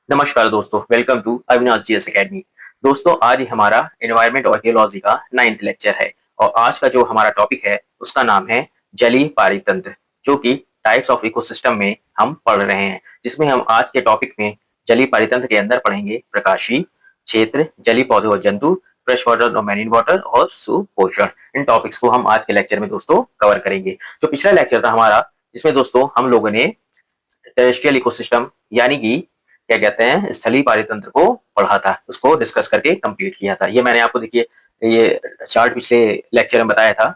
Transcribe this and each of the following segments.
नमस्कार दोस्तों, welcome to Avinash GS academy. दोस्तों, आज हमारा एनवायरनमेंट और जियोलॉजी का 9th लेक्चर है और आज का जो हमारा टॉपिक है उसका नाम है जलीय पारितंत्र, जो कि टाइप्स ऑफ इकोसिस्टम में हम पढ़ रहे हैं, जिसमें हम आज के टॉपिक में जलीय पारितंत्र के अंदर पढ़ेंगे प्रकाशीय क्षेत्र, जलीय पौधे और जंतु, फ्रेश वाटर और मैरीन वाटर और सुपोषण। इन टॉपिक्स को हम आज के लेक्चर में दोस्तों कवर करेंगे। जो पिछला लेक्चर था हमारा, जिसमें दोस्तों हम लोगों ने टेरेस्ट्रियल इकोसिस्टम यानी कि क्या कहते हैं स्थलीय पारितंत्र को पढ़ा था, उसको डिस्कस करके कंप्लीट किया था। ये मैंने आपको देखिए ये चार्ट पिछले लेक्चर में बताया था,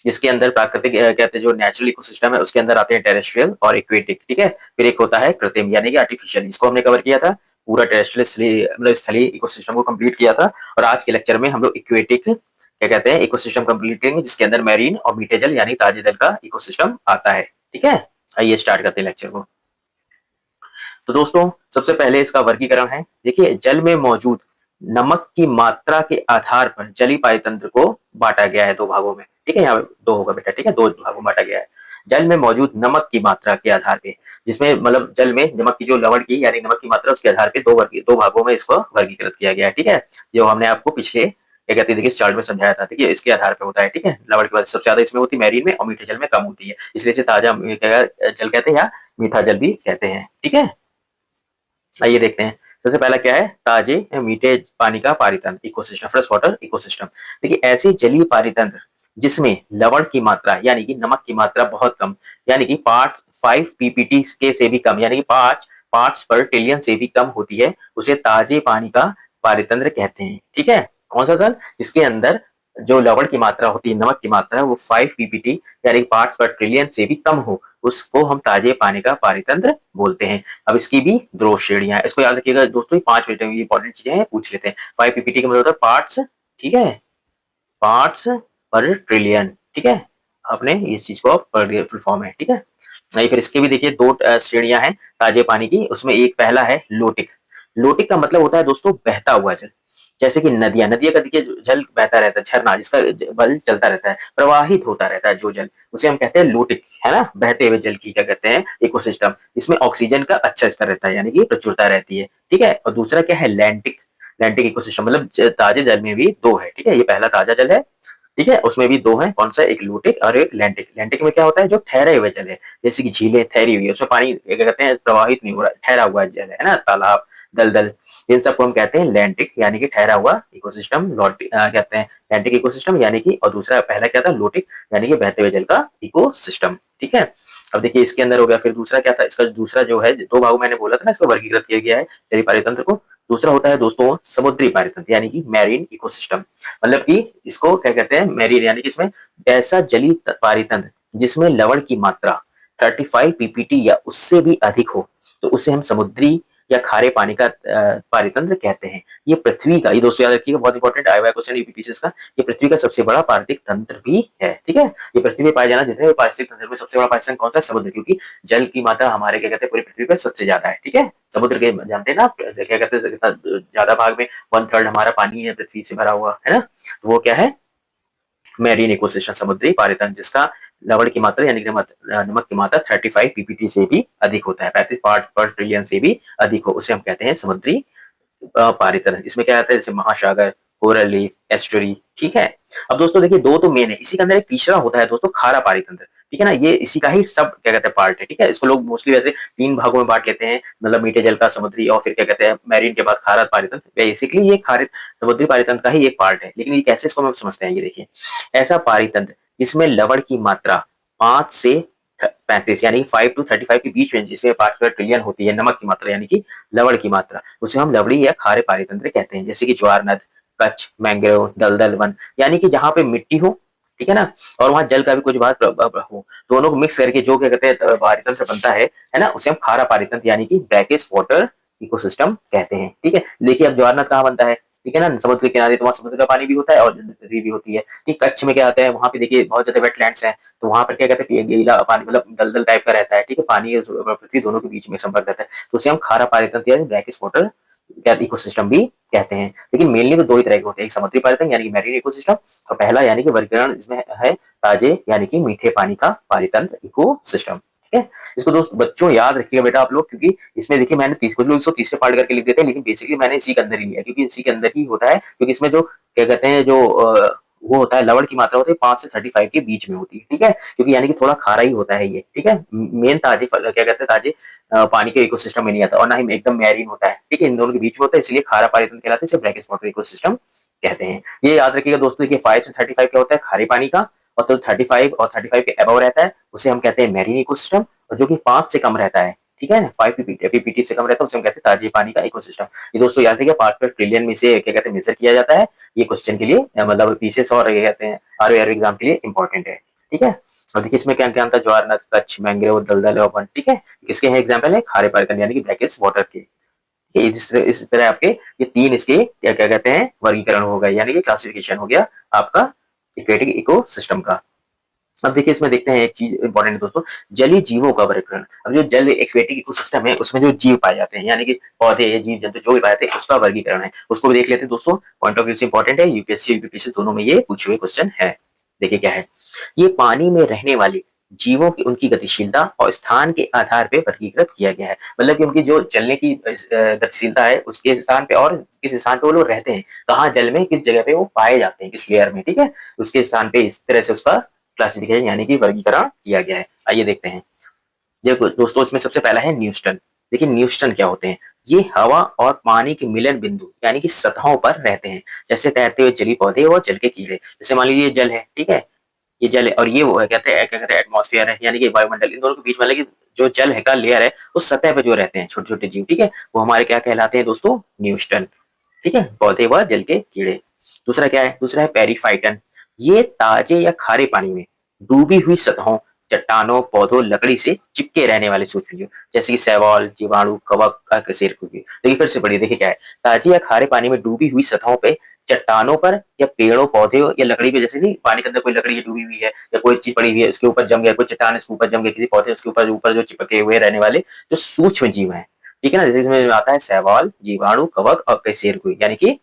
जिसके अंदर प्राकृतिक कहते हैं जो नेचुरल इकोसिस्टम है उसके अंदर आते हैं टेरेस्ट्रियल और इक्वेटिक, ठीक है। फिर एक होता है कृत्रिम यानी कि आर्टिफिशियल, इसको हमने कवर किया था। पूरा टेरेस्ट्रियल मतलब स्थलीय इकोसिस्टम को कंप्लीट किया था। और आज के लेक्चर में हम लोग इक्वेटिक क्या कहते हैं इकोसिस्टम कंप्लीट करेंगे, जिसके अंदर मैरीन और मीठे जल यानी ताजे जल का इकोसिस्टम आता है, ठीक है। आइए स्टार्ट करते हैं लेक्चर को। तो दोस्तों, सबसे पहले इसका वर्गीकरण है। देखिए, जल में मौजूद नमक की मात्रा के आधार पर जलीय पारितंत्र को बांटा गया है दो भागों में, ठीक है। यहाँ दो होगा बेटा, ठीक है, दो भागों में बांटा गया है। जल में मौजूद नमक की मात्रा के आधार पे, जिसमें मतलब जल में नमक की जो लवण की यानी नमक की मात्रा उसके आधार पे दो भागों में इसको वर्गीकृत किया गया है, ठीक है। जो हमने आपको पिछले क्या कहते हैं देखिए इस चार्ट में समझाया था। देखिए, इसके आधार पे होता है, ठीक है। लवण की मात्रा सबसे ज्यादा इसमें होती है मैरीन में और मीठे जल में कम होती है, इसलिए इसे ताजा जल कहते हैं या मीठा जल भी कहते हैं, ठीक है। आइए देखते हैं। सबसे पहला क्या है, ताजे मीठे पानी का पारितंत्र इकोसिस्टम, फ्रेश वाटर इकोसिस्टम। देखिए, ऐसे जलीय पारितंत्र जिसमें लवण की मात्रा यानी कि नमक की मात्रा बहुत कम, यानी कि पार्ट 5 पीपीटी के से भी कम, यानी कि 5 पार्ट्स पर ट्रिलियन से भी कम होती है, उसे ताजे पानी का पारितंत्र कहते हैं, ठीक है। कौन सा जल जिसके अंदर जो लवण की मात्रा होती है, नमक की मात्रा है वो 5 पीपीटी यानी पार्ट्स पर ट्रिलियन से भी कम हो, उसको हम ताजे पानी का पारितंत्र बोलते हैं। अब इसकी भी दो श्रेणियां हैं, इसको याद रखिएगा दोस्तों। 5 इंपॉर्टेंट चीजें हैं, पूछ लेते हैं। 5 पीपीटी का मतलब होता है पार्ट्स, ठीक है, पार्ट्स पर ट्रिलियन, ठीक है। आपने इस चीज को फुल फॉर्म है, ठीक है। नहीं, फिर इसके भी देखिए दो श्रेणियां हैं ताजे पानी की। उसमें एक पहला है लोटिक। लोटिक का मतलब होता है दोस्तों बहता हुआ जल, जैसे कि नदियां, नदियां का देखिए जल बहता रहता है, झरना जिसका बल चलता रहता है, प्रवाहित होता रहता है जो जल, उसे हम कहते हैं लोटिक, है ना। बहते हुए जल की क्या कहते हैं इकोसिस्टम। इसमें ऑक्सीजन का अच्छा स्तर रहता है यानी कि प्रचुरता रहती है, ठीक है। और दूसरा क्या है, लैंटिक। लैंटिक इकोसिस्टम मतलब ताजे जल में भी दो है, ठीक है। ये पहला ताजा जल है, ठीक है। उसमें भी दो हैं, कौन सा, एक लूटिक और एक लैंटिक। लैंटिक में क्या होता है, जो ठहरे हुए जल है, जैसे कि झीलें ठहरी हुई है, उसमें पानी क्या कहते हैं प्रवाहित नहीं हो रहा, ठहरा हुआ जल है ना, तालाब, दलदल, इन सबको हम कहते हैं लैंटिक यानी कि ठहरा हुआ इकोसिस्टम। कहते हैं लैंटिक इकोसिस्टम यानी कि, और दूसरा पहला क्या था, लोटिक यानी कि बहते हुए जल का इकोसिस्टम, ठीक है। अब देखिए इसके अंदर हो गया। फिर दूसरा क्या था, इसका दूसरा जो है दो भागों मैंने बोला था ना, इसको वर्गीकृत किया गया है जलीय पारितंत्र को। दूसरा होता है दोस्तों समुद्री पारितंत्र यानी कि मैरीन इकोसिस्टम। मतलब कि इसको क्या कहते हैं मैरीन, यानी कि इसमें ऐसा जलीय पारितंत्र जिसमें लवण की मात्रा 35 पीपीटी या उससे भी अधिक हो, तो उसे हम समुद्री या खारे पानी का पारितंत्र कहते हैं। ये पृथ्वी का, ये दोस्तों याद रखिएगा, बहुत इंपॉर्टेंट आया हुआ है क्वेश्चन यूपीपीसीएस का। ये पृथ्वी का सबसे बड़ा पारिस्थितिक तंत्र भी है, ठीक है। ये पृथ्वी में पाए जाना जितने भी पारिस्थितिक तंत्र में सबसे बड़ा पारिस्थितिक कौन सा है, समुद्र, क्योंकि जल की मात्रा हमारे क्या कहते हैं पूरी पृथ्वी पर सबसे ज्यादा है, ठीक है। समुद्र के जानते हैं ना आप, क्या कहते हैं कितना ज्यादा भाग में 1/3 हमारा पानी है पृथ्वी से भरा हुआ, है ना। तो वो क्या है, मैरीन इकोसिस्टम, समुद्री पारितंत्र, जिसका लवण की मात्रा यानी कि नमक की मात्रा 35 पीपीटी से भी अधिक होता है, 35 पार्ट पर ट्रिलियन से भी अधिक हो, उसे हम कहते हैं समुद्री पारितंत्र। इसमें क्या आता है, जैसे महासागर, कोरल रीफ, एस्टुअरी, ठीक है। अब दोस्तों देखिए दो तो मेन है, इसी के अंदर एक तीसरा होता है दोस्तों खारा पारितंत्र, ठीक है ना। ये इसी का ही सब क्या कहते हैं पार्ट है, ठीक है। इसको लोग मोस्टली वैसे तीन भागों में बांट लेते हैं, मतलब मीठे जल का, समुद्री, और फिर क्या कहते हैं मैरीन के बाद खारा पारितंत्र। बेसिकली ये खारे समुद्री पारितंत्र का ही एक पार्ट है। लेकिन ये कैसे इसको हम समझते हैं, ये देखिए, ऐसा पारितंत्र जिसमें लवण की मात्रा 5 से 35 यानी 5 to 35 के बीच में, जिसमें 5 ट्रिलियन होती है नमक की मात्रा यानी कि लवण की मात्रा, उसे हम लवणीय या खारे पारितंत्र कहते हैं। जैसे कि ज्वार नद, कच्छ, मैंग्रोव, दलदल वन, यानी कि जहाँ पे मिट्टी हो, ठीक है ना, और वहां जल का भी कुछ भाग हो, दोनों को मिक्स करके जो क्या कहते हैं पारितंत्र बनता है ना, उसे हम खारा पारितंत्र यानी कि ब्रैकिश वाटर इकोसिस्टम कहते हैं, ठीक है। देखिए अब ज्वार नद कहाँ बनता है, ठीक है ना, समुद्र के किनारे, तो वहाँ समुद्र का पानी भी होता है और नदी भी होती है, ठीक। कच्छ में क्या आता है, वहाँ पे देखिए बहुत ज्यादा वेटलैंड्स हैं, तो वहां पर क्या कहते हैं गीला पानी, मतलब दलदल टाइप का रहता है, ठीक है। पानी और पृथ्वी दोनों के बीच में संपर्क रहता है, तो उसे हम खारा पारितंत्र यानी ब्रैकिश वाटर इकोसिस्टम भी कहते हैं। लेकिन मेनली तो दो ही तरह के होते हैं, एक समुद्री पारितंत्र यानी कि मैरीन इकोसिस्टम, और पहला यानी कि वर्गीकरण इसमें है ताजे यानी कि मीठे पानी का पारितंत्र इकोसिस्टम, ठीक है। इसको दोस्त बच्चों याद रखिएगा बेटा आप लोग, क्योंकि इसमें देखिए मैंने कुछ लोग इसको तीसरे पार्ट करके लिख देते हैं, लेकिन बेसिकली मैंने इसी के अंदर ही लिया, क्योंकि इसी के अंदर ही होता है, क्योंकि इसमें जो क्या कहते हैं जो वो होता है लवण की मात्रा होती है 5 से 35 के बीच में होती है, ठीक है, क्योंकि यानी कि थोड़ा खारा ही होता है ये, ठीक है। मेन ताजे क्या कहते हैं ताजे पानी के इकोसिस्टम में नहीं आता, और ना ही एकदम मैरीन होता है, ठीक है, इन दोनों के बीच में होता है, इसलिए खारा पानी कहलाता है, इसे ब्रैकिश वाटर इकोसिस्टम कहते हैं। ये याद रखिएगा दोस्तों कि 5 से 35 क्या होता है खारे पानी का, और तो 35 और 35 के अबव रहता है उसे हम कहते हैं मैरीन इकोसिस्टम, और जो कि 5 से कम रहता है, ठीक है ना, 5 पीपीटी से कम रहता है उसे हम कहते हैं ताजे पानी का इकोसिस्टम। ये दोस्तों याद रखिएगा पार्ट पर ट्रिलियन में से क्या कहते हैं मेजर किया जाता है, ये क्वेश्चन के लिए मतलब पीसीएस और ये कहते हैं आरओ एग्जाम के लिए इंपॉर्टेंट है, ठीक है। और देखिए इसमें क्या क्या आता है ज्वार नद कच्छ मैंग्रोव दलदल और ठीक है, किसके हैं एग्जाम्पल है खारे पानी यानी कि ब्रैकेट्स वाटर के। इस तरह आपके ये तीन इसके क्या क्या कहते हैं वर्गीकरण हो गए, यानी कि क्लासिफिकेशन हो गया आपका एक्वेटिक इकोसिस्टम का। अब देखिए इसमें देखते हैं एक चीज इंपॉर्टेंट है दोस्तों, जलीय जीवों का वर्गीकरण। अब जो जल एक्वेटिक इकोसिस्टम है उसमें जो जीव पाए जाते हैं, यानी कि पौधे जीव जंतु जो भी पाए जाते हैं उसका वर्गीकरण है, उसको भी देख लेते हैं दोस्तों, पॉइंट ऑफ व्यू से इंपॉर्टेंट है, यूपीएससी यूपीपीएससी दोनों में ये पूछे हुए क्वेश्चन है। देखिए क्या है, ये पानी में रहने वाले जीवों की उनकी गतिशीलता और स्थान के आधार पे वर्गीकृत किया गया है, मतलब कि उनकी जो चलने की गतिशीलता है उसके स्थान पे और किस स्थान पे वो लोग रहते हैं, कहाँ जल में किस जगह पे वो पाए जाते हैं किस लेयर में, ठीक है, उसके स्थान पे इस तरह से उसका क्लासिफिकेशन यानी कि वर्गीकरण किया गया है। आइए देखते हैं। देखो दोस्तों इसमें सबसे पहला है न्यूस्टन। देखिए न्यूस्टन क्या होते हैं, ये हवा और पानी के मिलन बिंदु यानी कि सतहों पर रहते हैं, जैसे तैरते हुए जलीय पौधे और जल के कीड़े। जैसे मान लीजिए जल है, ठीक है, ये जल है और ये वो है कहते हैं क्या कहते हैं एटमॉस्फेयर है, यानी कि वायुमंडल, इन दोनों के बीच वाले की जो जल है का लेयर है उस सतह पे जो रहते हैं छोटे छोटे जीव, ठीक है, वो हमारे क्या कहलाते हैं दोस्तों न्यूस्टन, ठीक है, पौधे व जल के कीड़े। दूसरा क्या है, दूसरा है पेरीफाइटन। ये ताजे या खारे पानी में डूबी हुई सतहों चट्टानों पौधों लकड़ी से चिपके रहने वाले सूक्ष्म जीव, जैसे कि शैवाल जीवाणु कवक अकशेरुकी। देखिए फिर से पढ़िए, देखिए क्या है, ताजे या खारे पानी में डूबी हुई सतहों पे चट्टानों पर या पेड़ों पौधे या लकड़ी पे, जैसे नहीं पानी के अंदर कोई लकड़ी डूबी हुई है या कोई चीज पड़ी हुई है उसके ऊपर जम गया, कोई चट्टान इसके ऊपर जम गया, किसी पौधे उसके ऊपर ऊपर जो चिपके हुए रहने वाले जो सूक्ष्म जीव हैं, ठीक है ना, जैसे इसमें आता है शैवाल जीवाणु कवक और अकशेरुकी, यानी कि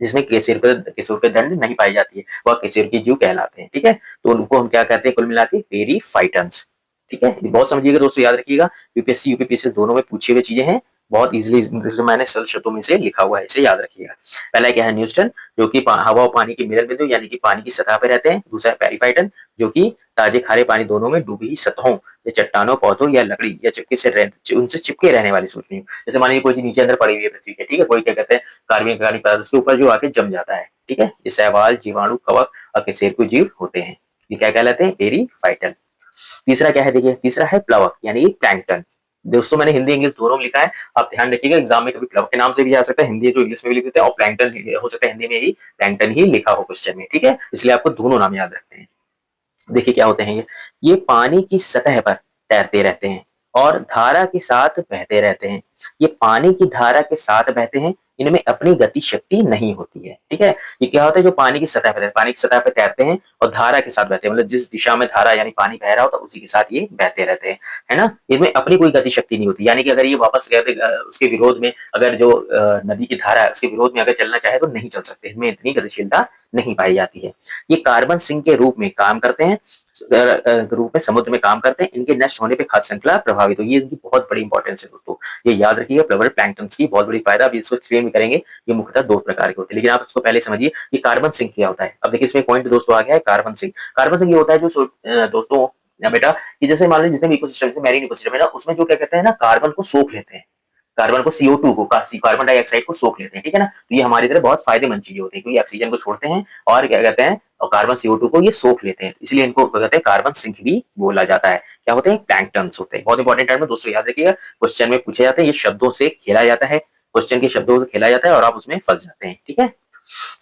जिसमें केसर के दंड नहीं पाई जाती है वह केसर की जीव कहलाते हैं, ठीक है, तो उनको हम क्या कहते हैं कुल मिला के पेरीफाइटन्स, ठीक है, बहुत समझिएगा दोस्तों, याद रखिएगा यूपीएससी यूपीपीएससी दोनों में पूछी हुई चीजें हैं, बहुत इजीली मैंने सरल शब्दों में से लिखा हुआ है, इसे याद रखिएगा। पहला क्या है न्यूस्टन, जो कि हवा और पानी के मिलन बिंदु यानी कि पानी की सतह पे रहते हैं। दूसरा है पेरीफाइटन, जो कि ताजे खारे पानी दोनों में डूबी ही सतहों या चट्टानों पौधों या लकड़ी या चिपके से उनसे चिपके रहने वाली सूक्ष्म, जैसे मान लीजिए कोई चीज नीचे अंदर पड़ी हुई है पृथ्वी के, ठीक है, कोई क्या कहते हैं कार्बनिक कार्बनिक पदार्थ उसके ऊपर जो आके जम जाता है, ठीक है, ये शैवाल जीवाणु कवक और अकशेरुकी जीव होते हैं, ये क्या कहलाते हैं पेरीफाइटन। तीसरा क्या है, देखिए तीसरा है प्लवक यानी कि प्लैंकटन। दोस्तों मैंने हिंदी इंग्लिश दोनों में लिखा है, आप ध्यान रखिएगा एग्जाम में कभी प्लवक के नाम से भी आ सकता है, हिंदी तो इंग्लिश में भी लिख देते हैं, और प्लैंकटन हो सकता है हिंदी में ही प्लैंकटन ही लिखा हो क्वेश्चन में, ठीक है, इसलिए आपको दोनों नाम याद रखते हैं। देखिए क्या होते हैं ये पानी की सतह पर तैरते रहते हैं और धारा के साथ बहते रहते हैं। ये पानी की धारा के साथ बहते हैं, इनमें अपनी गति शक्ति नहीं होती है, ठीक है, ये क्या होता है जो पानी की सतह पर पानी की सतह पर तैरते हैं और धारा के साथ बहते हैं, मतलब जिस दिशा में धारा यानी पानी बह रहा होता है उसी के साथ ये बहते रहते हैं, है ना, इनमें अपनी कोई गति शक्ति नहीं होती, यानी कि अगर ये वापस उसके विरोध में अगर जो नदी की धारा है उसके विरोध में अगर चलना चाहे तो नहीं चल सकते, इनमें इतनी गतिशीलता नहीं पाई जाती है। ये कार्बन सिंक के रूप में काम करते हैं, रूप में समुद्र में काम करते हैं, इनके नष्ट होने पे खाद्य श्रृंखला प्रभावित होगी, ये इनकी बहुत बड़ी इंपॉर्टेंस है दोस्तों, ये याद रखिएगा फ्लवर प्लैंक्टन्स की बहुत बड़ी फायदा, अभी इसको एक्सप्लेन भी करेंगे। ये मुख्यतः दो प्रकार के होते हैं, लेकिन आप इसको पहले समझिए कि कार्बन सिंक क्या होता है। अब देखिए इसमें पॉइंट दोस्तों आ गया है कार्बन सिंक। कार्बन सिंक ये होता है जो दोस्तों बेटा कि जैसे मान लीजिए जितने भी इकोसिस्टम जैसे मैरीन इकोसिस्टम है ना उसमें जो क्या कहते हैं ना कार्बन को सोख लेते हैं, कार्बन को CO2 को कार्बन डाइऑक्साइड को सोख लेते हैं, ठीक है ना, तो ये हमारी तरह बहुत फायदेमंद चीजें होती है क्योंकि ऑक्सीजन को छोड़ते हैं और क्या कहते हैं और कार्बन CO2 को ये सोख लेते हैं, इसलिए इनको कहते हैं कार्बन सिंक भी बोला जाता है। क्या होते हैं प्लैंक्टन्स होते हैं, बहुत इंपॉर्टेंट टर्म है दोस्तों, याद रखिएगा क्वेश्चन में पूछे जाते हैं, ये शब्दों से खेला जाता है, क्वेश्चन के शब्दों से खेला जाता है और आप उसमें फंस जाते हैं, ठीक है।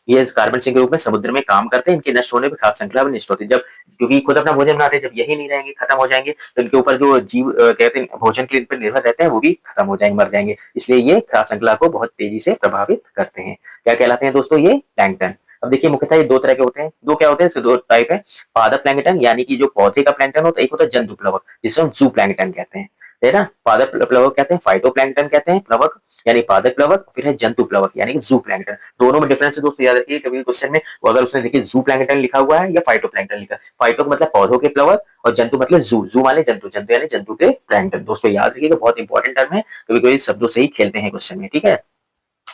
ये इस कार्बन सिंक के रूप में समुद्र में काम करते हैं, इनके नष्ट होने पर खाद्य श्रृंखला भी नष्ट होती है, जब क्योंकि खुद अपना भोजन बनाते हैं, जब यही नहीं रहेंगे खत्म हो जाएंगे तो इनके ऊपर जो जीव कहते हैं भोजन के लिए इन पर निर्भर रहते हैं वो भी खत्म हो जाएंगे मर जाएंगे, इसलिए ये खाद्य श्रृंखला को बहुत तेजी से प्रभावित करते हैं। क्या कहलाते हैं दोस्तों ये प्लैंकटन। अब देखिए मुख्यतः ये दो तरह के होते हैं, दो क्या होते हैं दो टाइप है, पादप प्लैंकटन यानी कि जो पौधे का प्लैंकटन होता है, एक होता है जंतु प्लवक जिसे हम जू प्लैंकटन कहते हैं। है ना। पादप प्लवक कहते हैं, फाइटोप्लैंक्टन कहते हैं प्लवक यानी पादप प्लवक, फिर है जंतु प्लवक यानी कि जू प्लैंक्टन। दोनों में डिफरेंस है दोस्तों, याद रखिए कभी क्वेश्चन में वो अगर उसने देखिए जू प्लैंक्टन लिखा हुआ है या फाइटोप्लैंक्टन लिखा है। फाइटो मतलब पौधों के प्लवक और जंतु मतलब जू माने जंतु, जंतु यानी जंतु के प्लैंक्टन। दोस्तों याद रखिएगा बहुत इंपॉर्टेंट टर्म है, कभी कभी शब्दों से ही खेलते हैं क्वेश्चन में, ठीक है।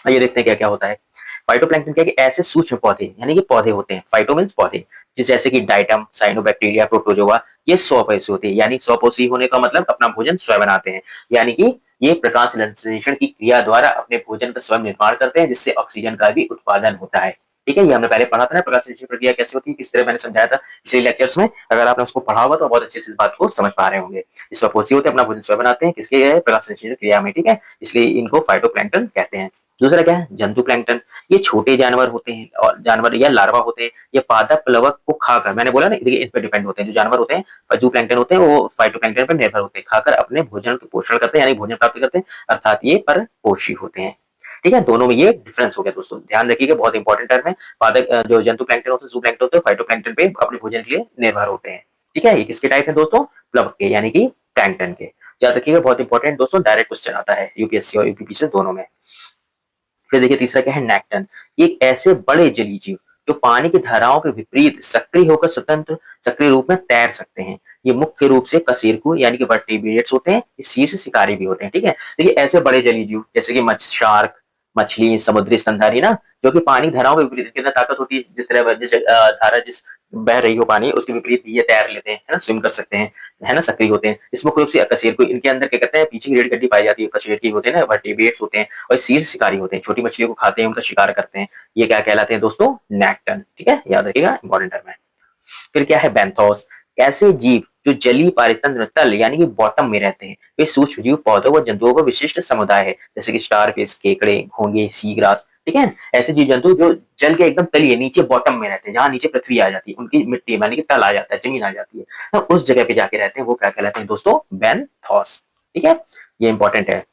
ये देखते हैं क्या क्या होता है। फाइटोप्लैंक्टन क्या है कि ऐसे सूक्ष्म पौधे यानी कि पौधे होते हैं, फाइटो मींस पौधे, जैसे कि डाइटम, साइनोबैक्टीरिया, प्रोटोजोआ, ये स्वपोषी होते हैं। यानी स्वपोषी होने का मतलब अपना भोजन स्वयं बनाते हैं, यानी कि ये प्रकाश संश्लेषण की क्रिया द्वारा अपने भोजन का स्वयं निर्माण करते हैं, जिससे ऑक्सीजन का भी उत्पादन होता है। ठीक है, ये हमने पहले पढ़ा था ना, प्रकाश संश्लेषण प्रक्रिया कैसे होती है, किस तरह मैंने समझाया था पिछले लेक्चर्स में। अगर आपने उसको पढ़ा होगा तो बहुत अच्छे से इस बात को समझ पा रहे होंगे। स्वपोषी होते हैं, अपना भोजन स्वयं बनाते हैं, किसके प्रकाश संश्लेषण क्रिया में, ठीक है, इसलिए इनको फाइटोप्लैंक्टन कहते हैं। दूसरा क्या है, जंतु प्लैंक्टन। ये छोटे जानवर होते हैं और जानवर या लार्वा होते हैं, ये पादप प्लवक को खाकर, मैंने बोला ना देखिए इस पे डिपेंड होते हैं, जो जानवर होते हैं जू प्लैंक्टन होते हैं वो फाइटोप्लैंक्टन पर निर्भर होते हैं, खाकर अपने भोजन को पोषण करते हैं यानी भोजन प्राप्त करते हैं, अर्थात ये परपोषी होते हैं। ठीक है, दोनों में ये डिफरेंस हो गया दोस्तों, ध्यान रखिएगा बहुत इंपॉर्टेंट टर्म है। पादप जो जंतु प्लैंक्टन होते हैं, जू प्लैंक्टन होते हैं, फाइटोप्लैंक्टन पे अपने भोजन के लिए निर्भर होते हैं। ठीक है, ये किसके टाइप है दोस्तों, प्लवक के यानी कि प्लैंक्टन के। याद रखिएगा बहुत इंपॉर्टेंट दोस्तों, डायरेक्ट क्वेश्चन आता है यूपीएससी और यूपीपीसी दोनों में। फिर देखिए तीसरा क्या है, नेक्टन। ये एक ऐसे बड़े जलीय जीव जो पानी की धाराओं के विपरीत सक्रिय होकर स्वतंत्र सक्रिय रूप में तैर सकते हैं। ये मुख्य रूप से कशेरुक यानी कि वर्टिब्रेट्स होते हैं, ये शीर्ष शिकारी भी होते हैं। ठीक है, देखिए ऐसे बड़े जलीय जीव जैसे कि शार्क, मछली, समुद्री स्तनधारी ना, जो कि पानी धाराओं के विपरीत कितना ताकत होती है, जिस तरह धारा जिस बह रही हो पानी उसके विपरीत ये तैर लेते हैं, है ना, स्विम कर सकते हैं, है ना, सक्रिय होते हैं। इस मुख्य रूप से कशेरुक, इनके अंदर क्या कहते हैं, पीछे की रीढ़ की हड्डी पाई जाती है, कशेरुकी होते हैं ना, वर्टिब्रेट्स होते हैं, और शीर्ष शिकारी होते हैं, छोटी मछलियों को खाते हैं, उनका शिकार करते हैं। ये क्या कहलाते हैं दोस्तों, नेक्टन। ठीक है, याद रखिएगा इंपॉर्टेंट टर्म है। फिर क्या है, बेंथोस। ऐसे जीव जो जलीय पारितंत्र तल यानी कि बॉटम में रहते हैं, वे सूक्ष्म जीव, पौधों व जंतुओं का विशिष्ट समुदाय है, जैसे कि स्टारफिश, केकड़े, घोंगे, सी ग्रास। ठीक है, ऐसे जीव जंतु जो जल के एकदम तलिए नीचे बॉटम में रहते हैं, जहां नीचे पृथ्वी आ जाती है, उनकी मिट्टी यानी कि तल आ जाता है, जमीन आ जाती है, तो उस जगह पे जाके रहते हैं, वो क्या कहलाते हैं दोस्तों, बेंथोस। ठीक है, ये इंपॉर्टेंट है।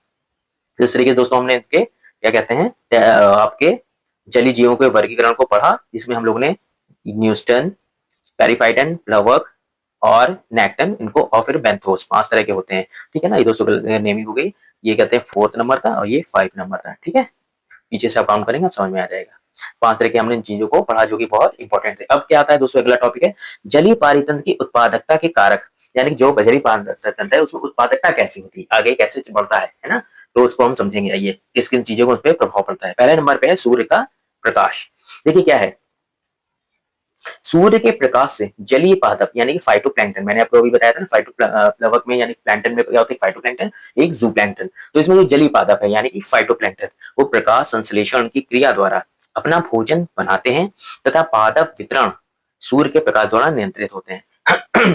इस तरीके से दोस्तों हमने इनके क्या कहते हैं आपके जलीय जीवों के वर्गीकरण को पढ़ा, जिसमें हम लोग ने न्यूस्टन, पेरिफाइटन, प्लवक और नेक्टन, इनको और फिर बेंथोस, 5 तरह के होते हैं। ठीक है ना, ये दोस्तों नेमिंग हो गई। ये कहते हैं 4th नंबर था और ये 5 नंबर था। ठीक है, पीछे से आप काउंट करेंगे आप समझ में आ जाएगा। 5 तरह के हमने इन चीजों को पढ़ा जो कि बहुत इंपॉर्टेंट थे। अब क्या आता है दोस्तों, अगला टॉपिक है जलीय पारितंत्र की उत्पादकता के कारक, यानी कि जो जलीय पारितंत्र है उसमें उत्पादकता कैसी होती है, आगे कैसे बढ़ता है ना, तो उसको हम समझेंगे। आइए किस किन चीजों को उस पर प्रभाव पड़ता है। पहले नंबर पे है सूर्य का प्रकाश। देखिए क्या है, सूर्य के प्रकाश से जलीय पादप यानी कि फाइटोप्लैंक्टन, मैंने आपको अभी बताया था ना, प्लवक में यानी प्लैंक्टन में क्या होता है, फाइटोप्लैंक्टन, एक जूप्लैंक्टन। तो इसमें जो जलीय पादप है यानी कि फाइटोप्लैंक्टन, वो प्रकाश संश्लेषण की क्रिया द्वारा अपना भोजन बनाते हैं, तथा पादप वितरण सूर्य के प्रकाश द्वारा नियंत्रित होते हैं।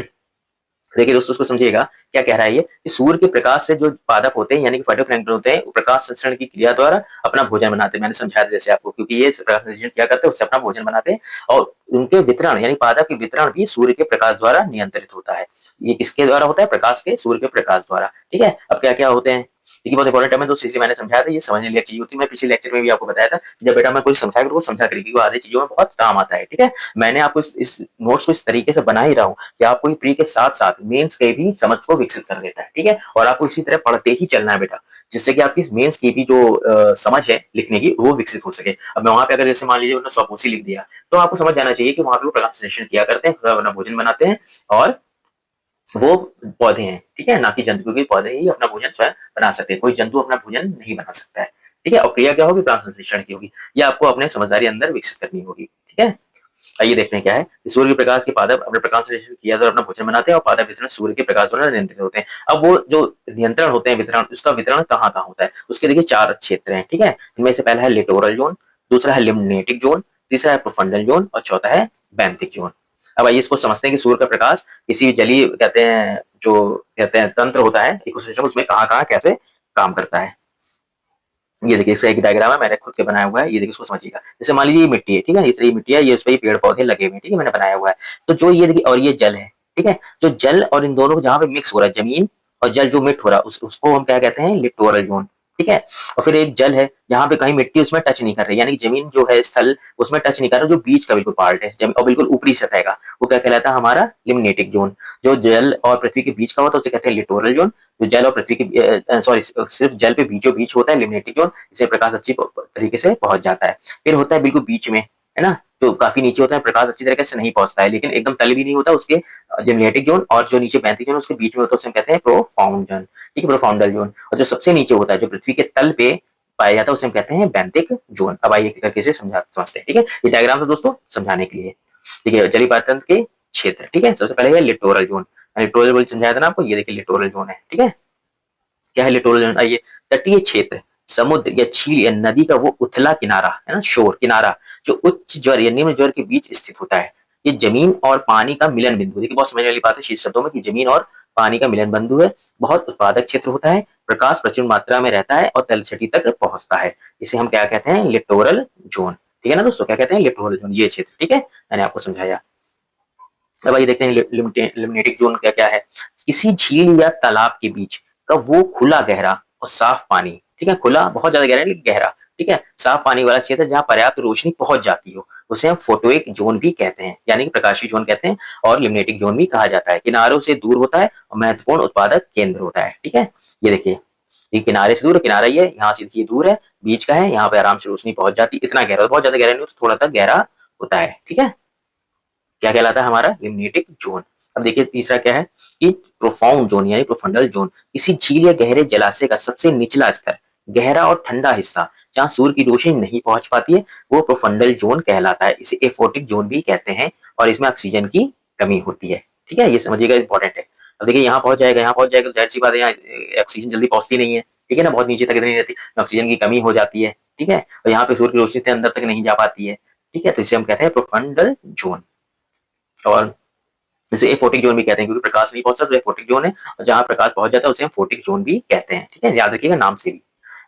देखिए दोस्तों उसको समझिएगा, क्या कह रहा है ये कि सूर्य के प्रकाश से जो पादप होते हैं यानी कि फाइटोप्लैंक्टन होते हैं, वो प्रकाश संश्लेषण की क्रिया द्वारा अपना भोजन बनाते हैं। मैंने समझाया था जैसे आपको, क्योंकि ये प्रकाश संश्लेषण क्या करते हैं, उससे अपना भोजन बनाते हैं, और उनके वितरण यानी पादप के वितरण भी सूर्य के प्रकाश द्वारा नियंत्रित होता है। ये किसके द्वारा होता है, प्रकाश के, सूर्य के प्रकाश द्वारा। ठीक है, अब क्या क्या होते हैं, देखिए बहुत इंपॉर्टेंट है, तो इसे मैंने समझाया था, ये समझने वाली चीज होती है। मैं पिछले लेक्चर में भी आपको बताया था, जब बेटा मैं कुछ समझाया करूँ समझा करेगी, वो आधी चीजों में बहुत काम आता है। ठीक है, मैंने आपको इस नोट्स को इस तरीके से बना ही रहा हूँ कि आपको प्री के साथ साथ मेंस के भी समझ को विकसित कर देता है। ठीक है, और आपको इसी तरह पढ़ते ही चलना है बेटा, जिससे कि आपकी मेंस की भी जो समझ है लिखने की वो विकसित हो सके। अब मैं वहां पे अगर जैसे मान लीजिए उन्होंने स्वपोषी लिख दिया, तो आपको समझ जाना चाहिए कि वहां पे वो प्रकाश संश्लेषण किया करते हैं, अपना भोजन बनाते हैं, और वो पौधे हैं। ठीक है, ना कि जंतु, क्योंकि पौधे ही अपना भोजन स्वयं बना सकते हैं, कोई जंतु अपना भोजन नहीं बना सकता है। ठीक है, और क्रिया क्या होगी, प्रकाश संश्लेषण की होगी, ये आपको अपने समझदारी अंदर विकसित करनी होगी। ठीक है, आइए देखते हैं क्या है, सूर्य के प्रकाश के पादप अपने प्रकाश संश्लेषण किया तो अपना भोजन बनाते हैं, और पादप वितरण सूर्य के प्रकाश द्वारा नियंत्रित होते हैं। अब वो जो नियंत्रण होते हैं, वितरण, उसका वितरण कहाँ कहाँ होता है, उसके देखिए 4 क्षेत्र हैं। ठीक है, इनमें से पहला है लिटोरल जोन, दूसरा है लिम्नेटिक जोन, तीसरा है प्रोफंडल जोन, और चौथा है बेंथिक जोन। अब आइए इसको समझते हैं कि सूर्य का प्रकाश किसी भी जलीय कहते हैं जो कहते हैं तंत्र होता है इकोसिस्टम, उसमें कहाँ कहाँ कैसे काम करता है। ये देखिए इसका एक डायग्राम है, मैंने खुद के बनाया हुआ है, ये देखिए इसको समझिएगा। जैसे मान लीजिए ये मिट्टी है, ठीक है, ये मिट्टी है, ये उस पर पेड़ पौधे लगे हुए हैं, ठीक है, मैंने बनाया हुआ है। तो जो ये देखिए, और ये जल है, ठीक है, जो जल और इन दोनों को जहाँ पे मिक्स हो रहा है, जमीन और जल जो मिक्स हो रहा है, उसको हम क्या कहते हैं, लिटोरल जोन। ठीक है। और फिर एक जल है, यहाँ पे कहीं मिट्टी उसमें टच नहीं कर रही, यानी कि जमीन जो है स्थल उसमें टच नहीं कर रहा, जो बीच का बिल्कुल पार्ट है और बिल्कुल ऊपरी सतह का, वो क्या कहलाता है हमारा लिम्नेटिक जोन। जो जल और पृथ्वी के बीच का होता है उसे कहते हैं लिटोरल जोन। जो जल और पृथ्वी के सॉरी सिर्फ जल पे बीचों बीच होता है लिम्नेटिक जोन, इससे प्रकाश अच्छी तरीके से पहुंच जाता है। फिर होता है बिल्कुल बीच में, है ना, तो काफी नीचे होता है, प्रकाश अच्छी तरीके से नहीं पहुंचता है, लेकिन एकदम तल भी नहीं होता उसके, लिम्नेटिक जोन और जो नीचे बैंथिक जोन उसके बीच में होता है, उसे हम कहते हैं प्रोफाउंड जोन। ठीक है, प्रोफाउंडल जोन। और जो सबसे नीचे होता है, जो पृथ्वी के तल पे पाया जाता है, उसे हम कहते हैं बैंथिक जोन। अब आइए करके इसे समझते हैं। ठीक है, ये डायग्राम था दोस्तों समझाने के लिए। ठीक है, जलीय पारतंत्र के क्षेत्र। ठीक है, सबसे पहले है लिटोरल जोन। लिटोरल जोन समझाया था ना आपको, ये देखिए लिटोरल जोन है। ठीक है, क्या है लिटोरल जोन? आइए, तटीय क्षेत्र, समुद्र या झील या नदी का वो उथला किनारा, है ना, शोर किनारा, जो उच्च ज्वर या निम्न ज्वर के बीच स्थित होता है। ये जमीन और पानी का मिलन बिंदु, देखिए बहुत समझने वाली बात है शीर्ष शब्दों में कि जमीन और पानी का मिलन बिंदु है। बहुत उत्पादक क्षेत्र होता है, प्रकाश प्रचुर मात्रा में रहता है और तलछटी तक पहुंचता है। इसे हम क्या कहते हैं? Littoral zone. ठीक है ना दोस्तों, क्या कहते हैं? लिटोरल जोन, ये क्षेत्र। ठीक है, मैंने आपको समझाया। अब आइए देखते हैं लिमिनेटिक जोन क्या क्या है। किसी झील या तालाब के बीच का वो खुला गहरा और साफ पानी, ठीक है, खुला बहुत ज्यादा गहरा नहीं, गहरा, ठीक है, साफ पानी वाला क्षेत्र जहाँ पर्याप्त रोशनी पहुंच जाती हो, उसे हम फोटोइक जोन भी कहते हैं, यानी कि प्रकाशीय जोन कहते हैं, और लिमिनेटिक जोन भी कहा जाता है। किनारों से दूर होता है और महत्वपूर्ण उत्पादक केंद्र होता है। ठीक है, ये देखिए, ये किनारे से दूर, किनारा ही है, यहाँ से देखिए दूर है, बीच का है, यहाँ पे आराम से रोशनी पहुंच जाती है। इतना गहरा, बहुत ज्यादा गहरा नहीं होता, थोड़ा सा गहरा होता है। ठीक है, क्या कहलाता है हमारा? Limnetic zone. अब देखिए तीसरा क्या है कि प्रोफाउंड जोन यानी प्रोफंडल जोन। किसी झील या गहरे जलाशय का सबसे निचला स्तर, गहरा और ठंडा हिस्सा जहां सूर्य की रोशनी नहीं पहुंच पाती है, वो प्रोफंडल जोन कहलाता है। इसे एफोटिक जोन भी कहते हैं और इसमें ऑक्सीजन की कमी होती है। ठीक है, ये समझिएगा, इंपॉर्टेंट है। अब देखिए यहाँ पहुंच जाएगा, यहाँ पहुंच जाएगा तो जाहिर सी बात है, यहाँ ऑक्सीजन जल्दी पहुंचती नहीं है। ठीक है ना, बहुत नीचे तक नहीं रहती, ऑक्सीजन की कमी हो जाती है। ठीक है, और यहाँ पे सूर्य की रोशनी से अंदर तक नहीं जा पाती है। ठीक है, तो इसे हम कहते हैं प्रोफंडल जोन। और इसे एफोटिक जोन भी कहते हैं, क्योंकि प्रकाश नहीं पहुंचता तो एफोटिक जोन है, और जहां प्रकाश पहुंच जाता है उसे हम फोटिक जोन भी कहते हैं। ठीक है, याद रखिएगा नाम से भी।